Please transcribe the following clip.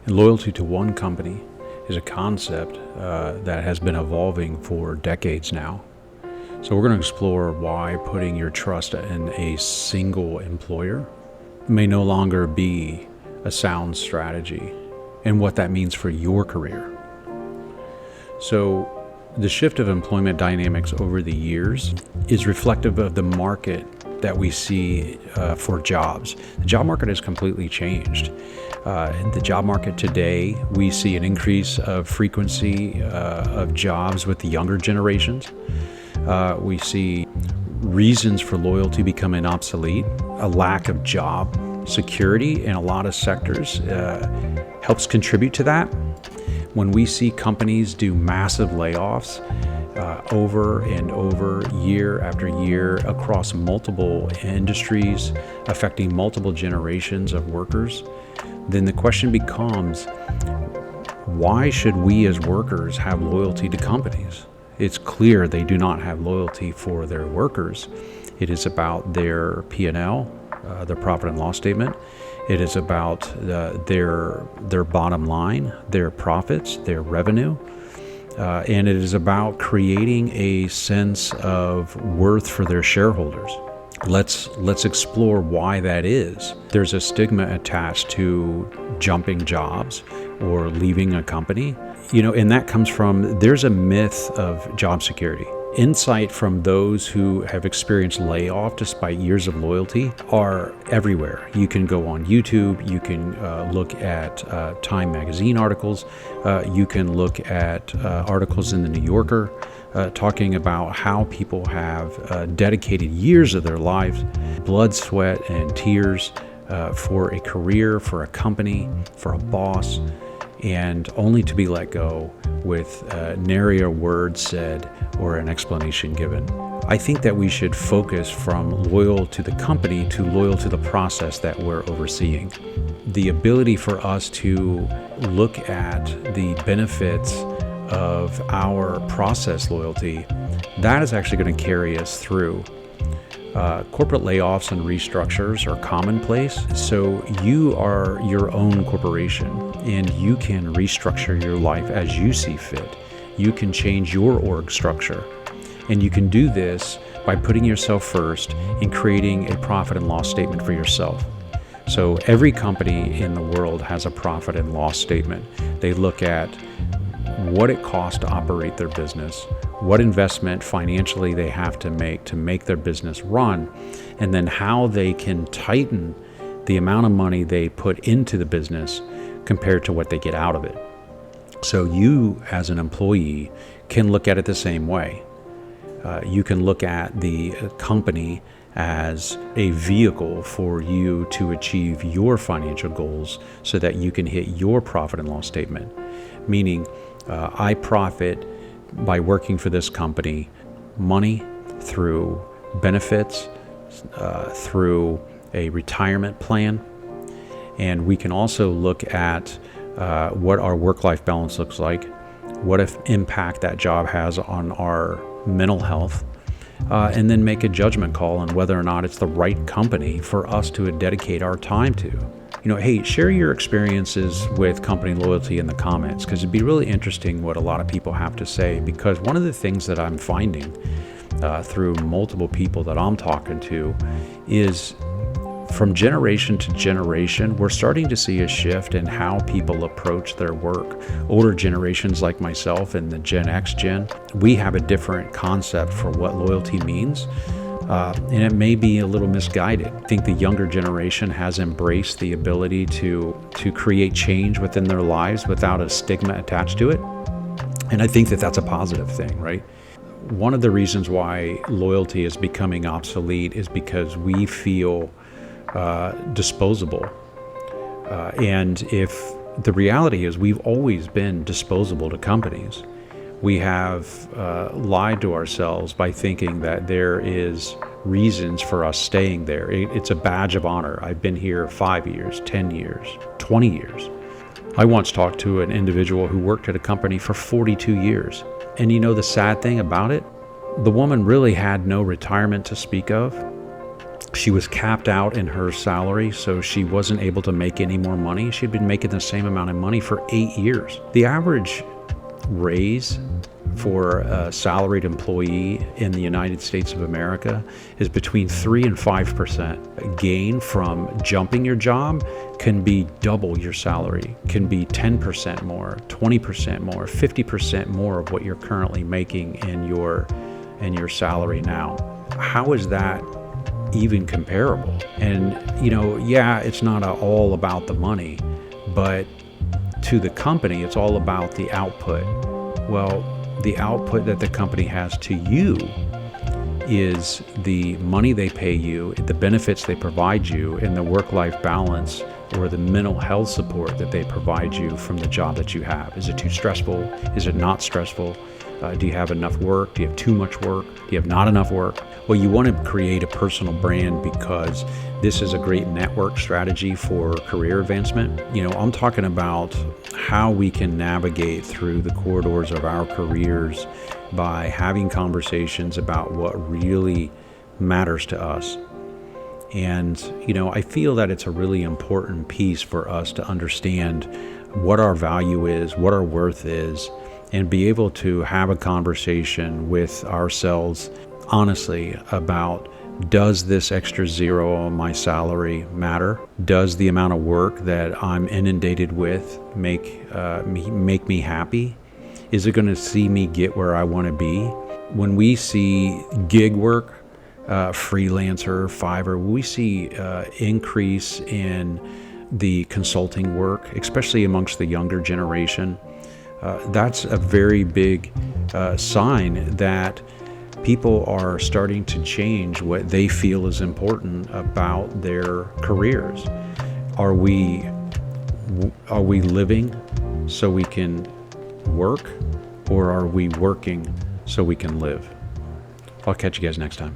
And loyalty to one company is a concept that has been evolving for decades now. So we're going to explore why putting your trust in a single employer may no longer be a sound strategy and what that means for your career. So the shift of employment dynamics over the years is reflective of the market that we see for jobs. The job market has completely changed. In the job market today, we see an increase of frequency of jobs with the younger generations. We see reasons for loyalty becoming obsolete. A lack of job security in a lot of sectors helps contribute to that. When we see companies do massive layoffs over and over, year after year, across multiple industries, affecting multiple generations of workers, then the question becomes, why should we as workers have loyalty to companies? It's clear they do not have loyalty for their workers. It is about their P&L, their profit and loss statement. It is about their bottom line, their profits, their revenue. And it is about creating a sense of worth for their shareholders. Let's explore why that is. There's a stigma attached to jumping jobs or leaving a company. And that comes from, there's a myth of job security. Insight from those who have experienced layoff despite years of loyalty are everywhere. You can go on YouTube, you can look at Time magazine articles, you can look at articles in the New Yorker talking about how people have dedicated years of their lives, blood, sweat, and tears for a career, for a company, for a boss, and only to be let go with nary a word said or an explanation given. I think that we should focus from loyal to the company to loyal to the process that we're overseeing. The ability for us to look at the benefits of our process loyalty, that is actually going to carry us through. Corporate layoffs and restructures are commonplace, so you are your own corporation and you can restructure your life as you see fit. You can change your org structure, and you can do this by putting yourself first and creating a profit and loss statement for yourself. So every company in the world has a profit and loss statement. They look at what it costs to operate their business, what investment financially they have to make their business run, and then how they can tighten the amount of money they put into the business compared to what they get out of it. So you, as an employee, can look at it the same way. You can look at the company as a vehicle for you to achieve your financial goals so that you can hit your profit and loss statement. Meaning, I profit by working for this company, money through benefits, through a retirement plan. And we can also look at what our work-life balance looks like, what if impact that job has on our mental health, and then make a judgment call on whether or not it's the right company for us to dedicate our time to. Hey, share your experiences with company loyalty in the comments, because it'd be really interesting what a lot of people have to say. Because one of the things that I'm finding through multiple people that I'm talking to is, from generation to generation, we're starting to see a shift in how people approach their work. Older generations like myself and the Gen X gen, we have a different concept for what loyalty means. And it may be a little misguided. I think the younger generation has embraced the ability to create change within their lives without a stigma attached to it. And I think that that's a positive thing, right? One of the reasons why loyalty is becoming obsolete is because we feel disposable. And if the reality is we've always been disposable to companies, we have lied to ourselves by thinking that there is reasons for us staying there. It's a badge of honor. I've been here 5 years, 10 years, 20 years. I once talked to an individual who worked at a company for 42 years. And the sad thing about it, the woman really had no retirement to speak of. She was capped out in her salary, so she wasn't able to make any more money. She'd been making the same amount of money for 8 years. The average raise for a salaried employee in the United States of America is between 3 and 5%. A gain from jumping your job can be double your salary, can be 10% more, 20% more, 50% more of what you're currently making in your salary now. How is that even comparable? And yeah, it's not all about the money, but to the company, it's all about the output. Well, the output that the company has to you is the money they pay you, the benefits they provide you, and the work-life balance or the mental health support that they provide you from the job that you have. Is it too stressful? Is it not stressful? Do you have enough work? Do you have too much work? Do you have not enough work? Well, you want to create a personal brand because this is a great network strategy for career advancement. I'm talking about how we can navigate through the corridors of our careers by having conversations about what really matters to us. And, I feel that it's a really important piece for us to understand what our value is, what our worth is, and be able to have a conversation with ourselves honestly about, does this extra zero on my salary matter? Does the amount of work that I'm inundated with make me happy? Is it going to see me get where I want to be? When we see gig work, freelancer, Fiverr, we see increase in the consulting work, especially amongst the younger generation. That's a very big sign that people are starting to change what they feel is important about their careers. Are we living so we can work, or are we working so we can live? I'll catch you guys next time.